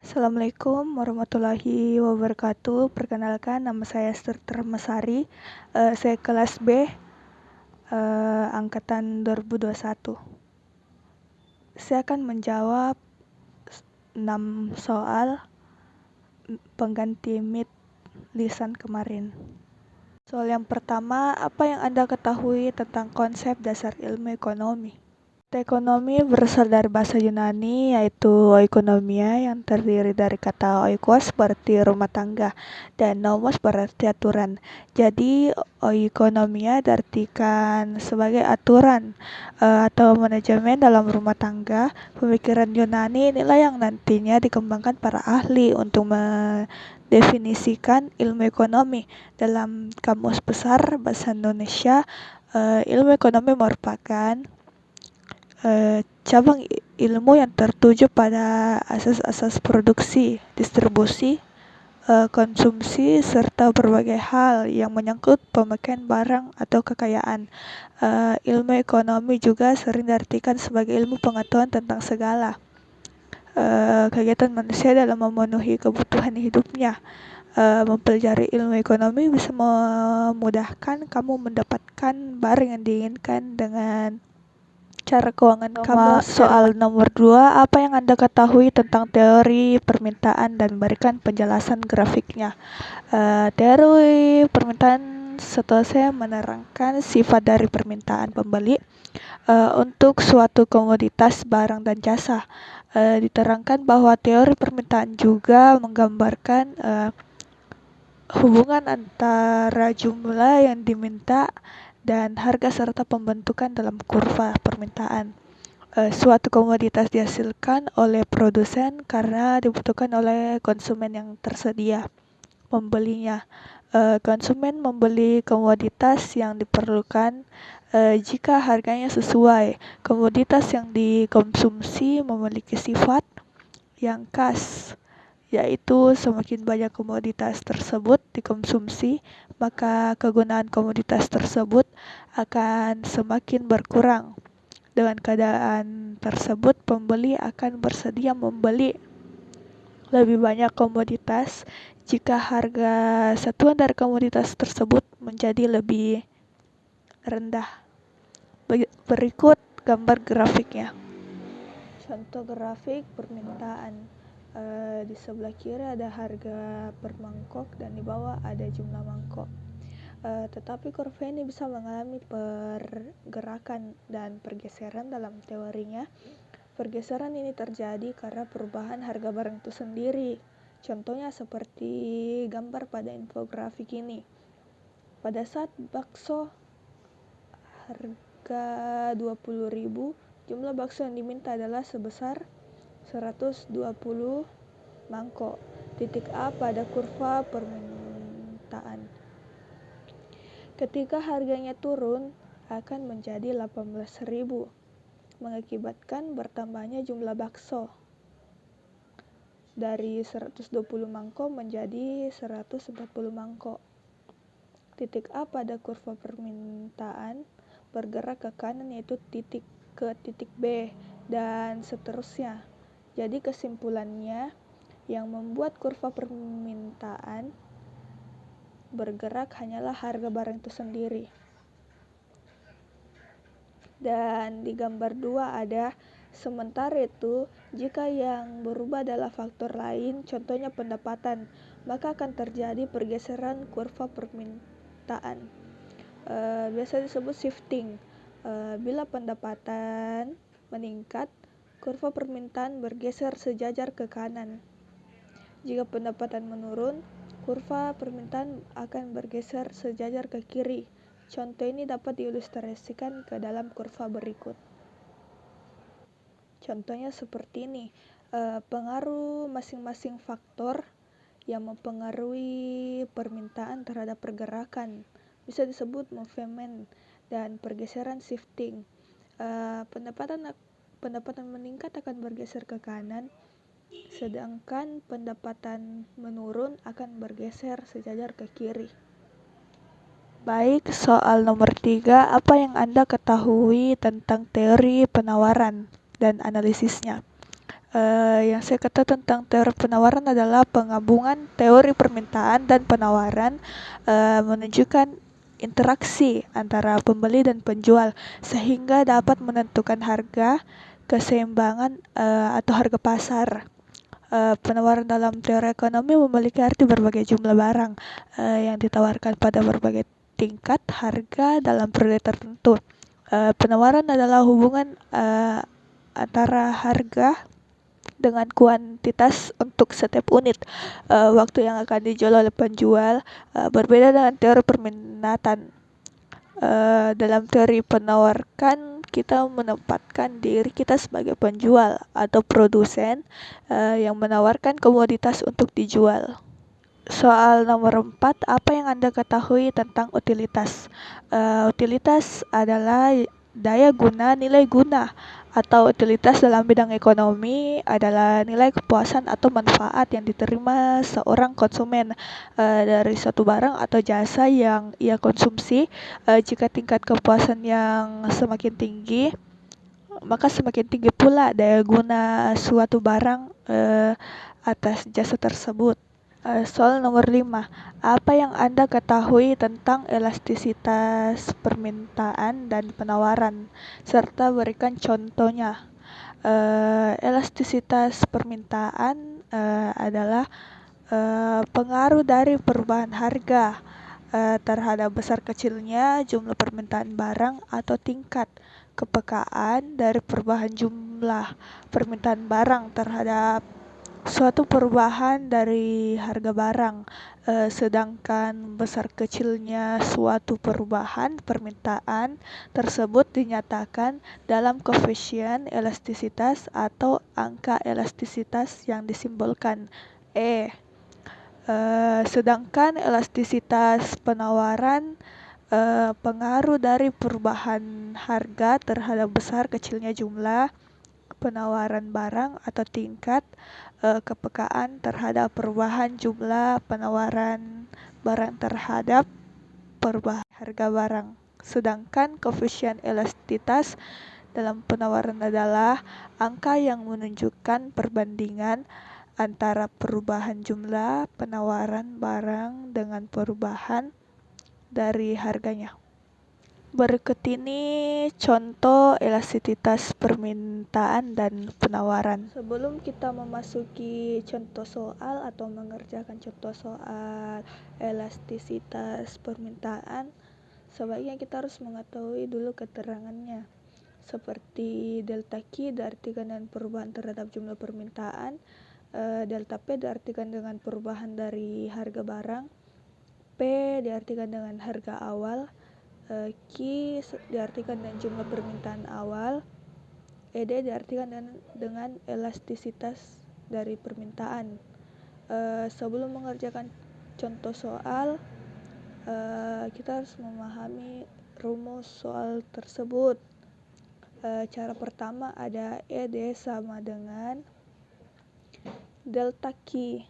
Assalamualaikum warahmatullahi wabarakatuh. Perkenalkan, nama saya Esther Termasari. Saya kelas B, angkatan 2021. Saya akan menjawab 6 soal pengganti mid lisan kemarin. Soal yang pertama, apa yang Anda ketahui tentang konsep dasar ilmu ekonomi? Ekonomi berasal dari bahasa Yunani yaitu oikonomia yang terdiri dari kata oikos berarti rumah tangga dan nomos berarti aturan. Jadi oikonomia diartikan sebagai aturan atau manajemen dalam rumah tangga. Pemikiran Yunani inilah yang nantinya dikembangkan para ahli untuk mendefinisikan ilmu ekonomi. Dalam Kamus Besar Bahasa Indonesia, ilmu ekonomi merupakan cabang ilmu yang tertuju pada asas-asas produksi, distribusi, konsumsi, serta berbagai hal yang menyangkut pemakaian barang atau kekayaan. Ilmu ekonomi juga sering diartikan sebagai ilmu pengetahuan tentang segala kegiatan manusia dalam memenuhi kebutuhan hidupnya. Mempelajari ilmu ekonomi bisa memudahkan kamu mendapatkan barang yang diinginkan dengan cara keuangan kamu. Soal nomor 2, apa yang Anda ketahui tentang teori permintaan dan berikan penjelasan grafiknya. Teori permintaan setahu saya menerangkan sifat dari permintaan pembeli untuk suatu komoditas, barang, dan jasa. Diterangkan bahwa teori permintaan juga menggambarkan hubungan antara jumlah yang diminta dan harga serta pembentukan dalam kurva permintaan. Suatu komoditas dihasilkan oleh produsen karena dibutuhkan oleh konsumen yang tersedia membelinya. Konsumen membeli komoditas yang diperlukan jika harganya sesuai. Komoditas yang dikonsumsi memiliki sifat yang khas, yaitu semakin banyak komoditas tersebut dikonsumsi, maka kegunaan komoditas tersebut akan semakin berkurang. Dengan keadaan tersebut, pembeli akan bersedia membeli lebih banyak komoditas jika harga satuan dari komoditas tersebut menjadi lebih rendah. Berikut gambar grafiknya. Contoh grafik permintaan. Di sebelah kiri ada harga per mangkok dan di bawah ada jumlah mangkok. Tetapi kurva ini bisa mengalami pergerakan dan pergeseran dalam teorinya. Pergeseran ini terjadi karena perubahan harga barang itu sendiri. Contohnya seperti gambar pada infografik ini. Pada saat bakso harga 20.000, jumlah bakso yang diminta adalah sebesar 120 mangkok. Titik A pada kurva permintaan. Ketika harganya turun akan menjadi 18.000, mengakibatkan bertambahnya jumlah bakso dari 120 mangkok menjadi 140 mangkok. Titik A pada kurva permintaan bergerak ke kanan yaitu titik B dan seterusnya. Jadi kesimpulannya, yang membuat kurva permintaan bergerak hanyalah harga barang itu sendiri. Dan di gambar 2 ada sementara itu, jika yang berubah adalah faktor lain, contohnya pendapatan, maka akan terjadi pergeseran kurva permintaan. Biasa disebut shifting. Bila pendapatan meningkat, kurva permintaan bergeser sejajar ke kanan. Jika pendapatan menurun, kurva permintaan akan bergeser sejajar ke kiri. Contoh ini dapat diilustrasikan ke dalam kurva berikut. Contohnya seperti ini. Pengaruh masing-masing faktor yang mempengaruhi permintaan terhadap pergerakan bisa disebut movement dan pergeseran shifting. Pendapatan meningkat akan bergeser ke kanan, sedangkan pendapatan menurun akan bergeser sejajar ke kiri. Baik, soal nomor 3, apa yang Anda ketahui tentang teori penawaran dan analisisnya? Yang saya kata tentang teori penawaran adalah penggabungan teori permintaan dan penawaran menunjukkan interaksi antara pembeli dan penjual sehingga dapat menentukan harga keseimbangan atau harga pasar. Penawaran dalam teori ekonomi memiliki arti berbagai jumlah barang yang ditawarkan pada berbagai tingkat harga dalam periode tertentu. Penawaran adalah hubungan antara harga dengan kuantitas untuk setiap unit waktu yang akan dijual oleh penjual. Berbeda dengan teori permintaan. Dalam teori penawarkan, kita menempatkan diri kita sebagai penjual atau produsen yang menawarkan komoditas untuk dijual. Soal nomor 4, apa yang Anda ketahui tentang utilitas? Utilitas adalah daya guna, nilai guna, atau utilitas dalam bidang ekonomi adalah nilai kepuasan atau manfaat yang diterima seorang konsumen dari suatu barang atau jasa yang ia konsumsi. Jika tingkat kepuasan yang semakin tinggi, maka semakin tinggi pula daya guna suatu barang atas jasa tersebut. Soal nomor 5, apa yang Anda ketahui tentang elastisitas permintaan dan penawaran, serta berikan contohnya. Elastisitas permintaan adalah pengaruh dari perubahan harga terhadap besar kecilnya jumlah permintaan barang atau tingkat kepekaan dari perubahan jumlah permintaan barang terhadap suatu perubahan dari harga barang, sedangkan besar kecilnya suatu perubahan permintaan tersebut dinyatakan dalam koefisien elastisitas atau angka elastisitas yang disimbolkan E. Sedangkan elastisitas penawaran pengaruh dari perubahan harga terhadap besar kecilnya jumlah penawaran barang atau tingkat kepekaan terhadap perubahan jumlah penawaran barang terhadap perubahan harga barang. Sedangkan koefisien elastisitas dalam penawaran adalah angka yang menunjukkan perbandingan antara perubahan jumlah penawaran barang dengan perubahan dari harganya. Berikut ini contoh elastisitas permintaan dan penawaran. Sebelum kita memasuki contoh soal atau mengerjakan contoh soal elastisitas permintaan, sebaiknya kita harus mengetahui dulu keterangannya. Seperti delta Q diartikan dengan perubahan terhadap jumlah permintaan, delta P diartikan dengan perubahan dari harga barang, P diartikan dengan harga awal, Q diartikan dengan jumlah permintaan awal, ED diartikan dengan elastisitas dari permintaan. Sebelum mengerjakan contoh soal, kita harus memahami rumus soal tersebut. Cara pertama ada ED sama dengan delta Q.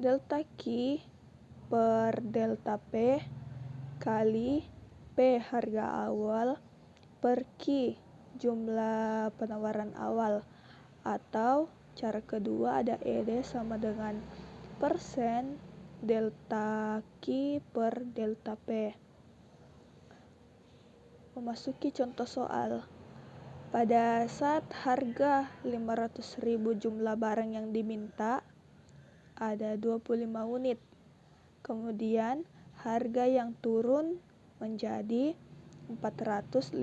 Delta Q per delta P kali P harga awal per Q jumlah penawaran awal, atau cara kedua ada ED sama dengan persen delta Q per delta P. Memasuki contoh soal. Pada saat harga 500.000 jumlah barang yang diminta ada 25 unit. Kemudian harga yang turun menjadi 450.000.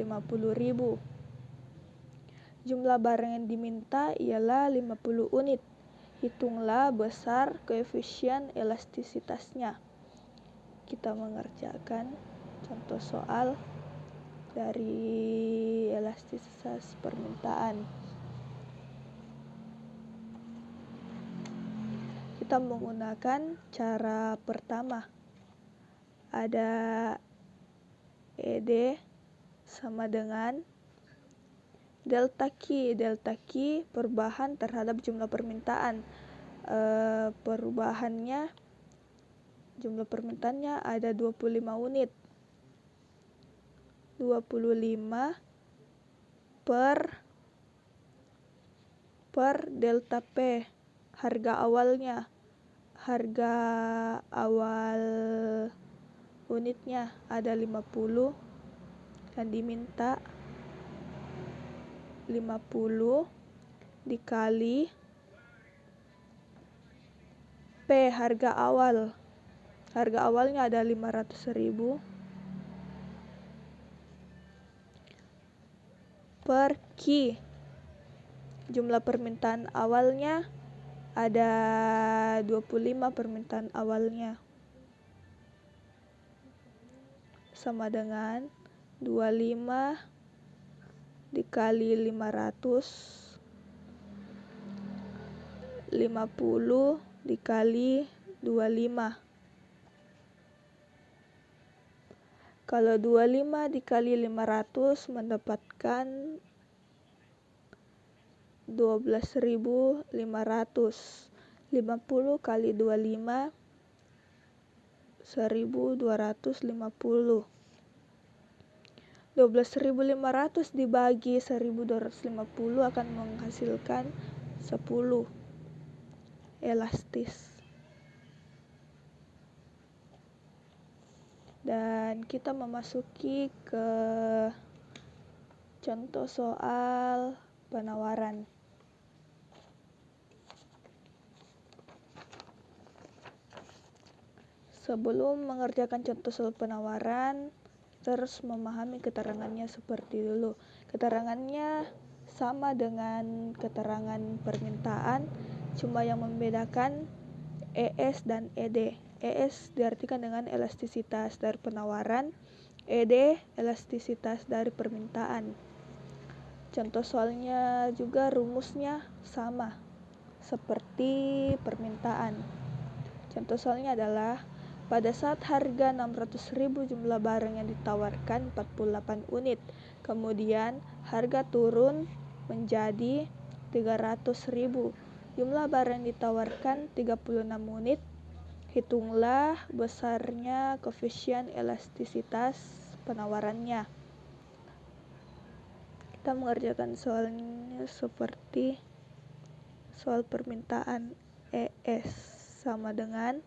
Jumlah barang yang diminta ialah 50 unit. Hitunglah besar koefisien elastisitasnya. Kita mengerjakan contoh soal dari elastisitas permintaan. Kita menggunakan cara pertama. Ada ED sama dengan delta Q. Delta Q perubahan terhadap jumlah permintaan. Perubahannya, jumlah permintaannya ada 25 unit. 25 per per delta P. Harga awalnya, harga awal unitnya ada 50 dan diminta 50 dikali P harga awal. Harga awalnya ada 500.000 per Q. Jumlah permintaan awalnya ada 25 permintaan awalnya. Sama dengan 25 dikali 500, 50 dikali 25. Kalau 25 dikali 500 mendapatkan 12.500. 50 kali 25 1.250. 12.500 dibagi 1.250 akan menghasilkan 10 elastis. Dan kita memasuki ke contoh soal penawaran. Sebelum mengerjakan contoh soal penawaran, terus memahami keterangannya seperti dulu. Keterangannya sama dengan keterangan permintaan, cuma yang membedakan ES dan ED. ES diartikan dengan elastisitas dari penawaran, ED elastisitas dari permintaan. Contoh soalnya juga rumusnya sama seperti permintaan. Contoh soalnya adalah pada saat harga 600.000 jumlah barang yang ditawarkan 48 unit. Kemudian harga turun menjadi 300.000. Jumlah barang yang ditawarkan 36 unit. Hitunglah besarnya koefisien elastisitas penawarannya. Kita mengerjakan soalnya seperti soal permintaan. ES sama dengan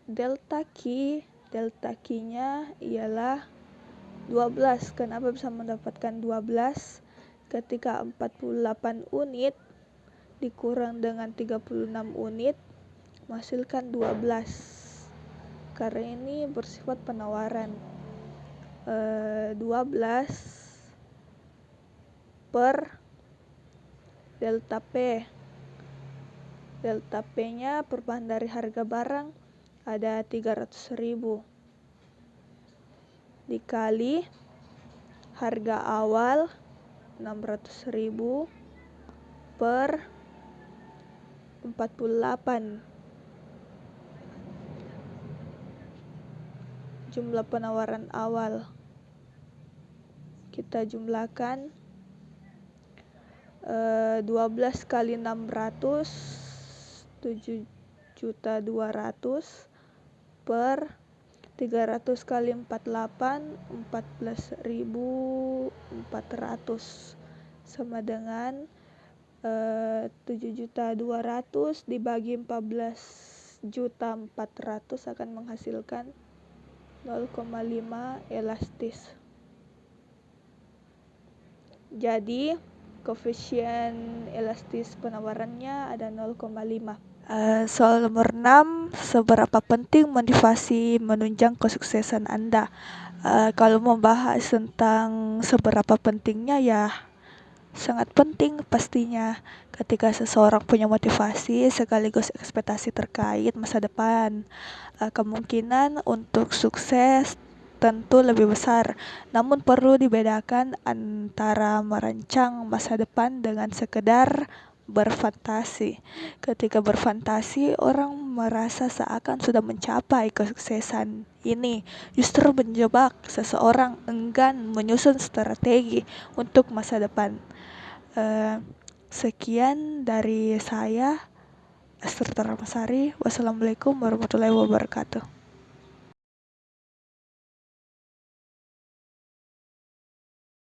delta Q. Delta Q-nya ialah 12. Kenapa bisa mendapatkan 12? Ketika 48 unit dikurang dengan 36 unit menghasilkan 12. Karena ini bersifat penawaran. 12 per delta P. Delta P-nya perubahan dari harga barang ada 300.000 dikali harga awal 600.000 per 48. Jumlah penawaran awal kita jumlahkan 12 kali 600 7.200 per 300 kali 48 14.400 sama dengan 7.200 dibagi 14.400 akan menghasilkan 0,5 elastis. Jadi koefisien elastis penawarannya ada 0,5. Soal nomor 6, seberapa penting motivasi menunjang kesuksesan Anda? Kalau membahas tentang seberapa pentingnya, ya sangat penting pastinya. Ketika seseorang punya motivasi sekaligus ekspektasi terkait masa depan, kemungkinan untuk sukses tentu lebih besar. Namun perlu dibedakan antara merancang masa depan dengan sekedar berfantasi. Ketika berfantasi, orang merasa seakan sudah mencapai kesuksesan ini, justru menjebak seseorang enggan menyusun strategi untuk masa depan. Sekian dari saya, Esther Taramasari. Wassalamualaikum warahmatullahi wabarakatuh.